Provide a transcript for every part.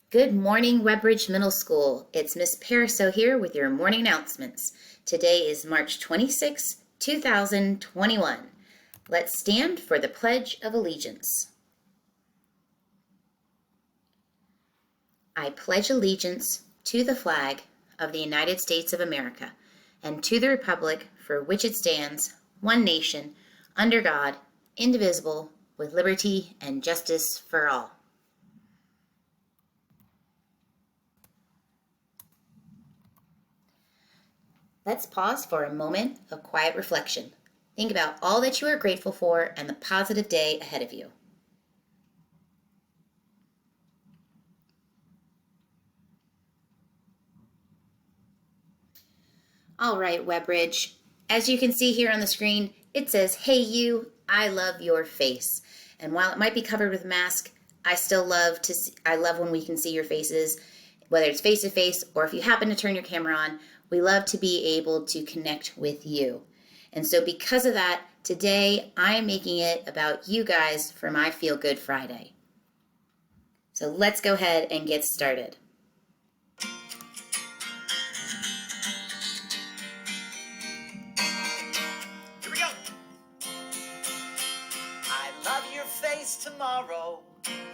Good morning, Webridge Middle School. It's Miss Pariseau here with your morning announcements. Today is March 26, 2021. Let's stand for the Pledge of Allegiance. I pledge allegiance to the flag of the United States of America and to the republic for which it stands, one nation, under God, indivisible, with liberty and justice for all. Let's pause for a moment of quiet reflection. Think about all that you are grateful for and the positive day ahead of you. All right, Webridge. As you can see here on the screen, it says, "Hey you, I love your face." And while it might be covered with a mask, I love when we can see your faces, whether it's face to face or if you happen to turn your camera on. We love to be able to connect with you. And so because of that, today I'm making it about you guys for my Feel Good Friday. So let's go ahead and get started. Here we go. I love your face tomorrow.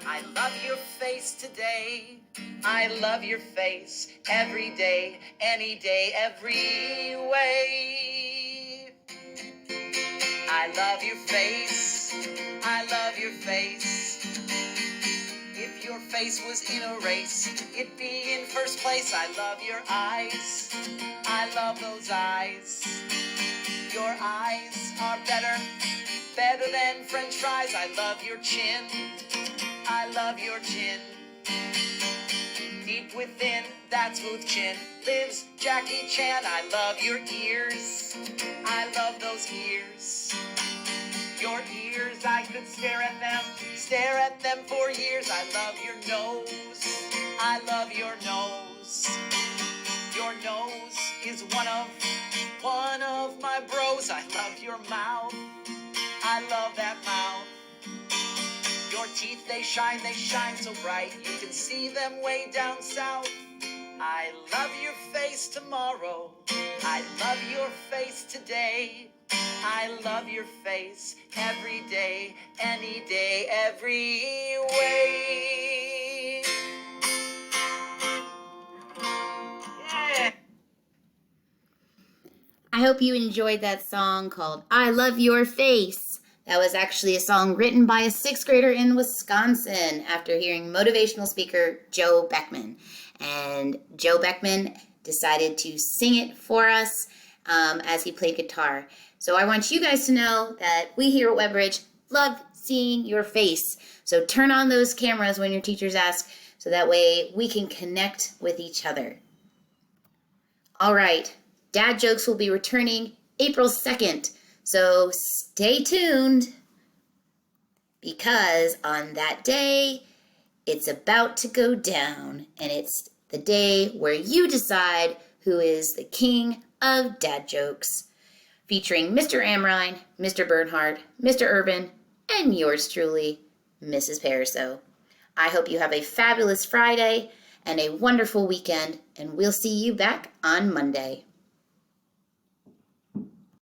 I love your face today. I love your face every day, any day, every way. I love your face. I love your face. If your face was in a race, it'd be in first place. I love your eyes. I love those eyes. Your eyes are better than French fries. I love your chin. I love your chin. Deep within that smooth chin lives Jackie Chan. I love your ears. I love those ears. Your ears, I could stare at them for years. I love your nose. I love your nose. Your nose is one of my bros. I love your mouth. I love that mouth. Your teeth, they shine so bright. You can see them way down south. I love your face tomorrow. I love your face today. I love your face every day, any day, every way. Yeah. I hope you enjoyed that song called "I Love Your Face." That was actually a song written by a 6th grader in Wisconsin after hearing motivational speaker Joe Beckman. And Joe Beckman decided to sing it for us as he played guitar. So I want you guys to know that we here at Webridge love seeing your face. So turn on those cameras when your teachers ask, so that way we can connect with each other. All right, Dad Jokes will be returning April 2nd. So stay tuned, because on that day, it's about to go down, and it's the day where you decide who is the king of dad jokes, featuring Mr. Amrine, Mr. Bernhardt, Mr. Urban, and yours truly, Mrs. Pariseau. I hope you have a fabulous Friday and a wonderful weekend, and we'll see you back on Monday.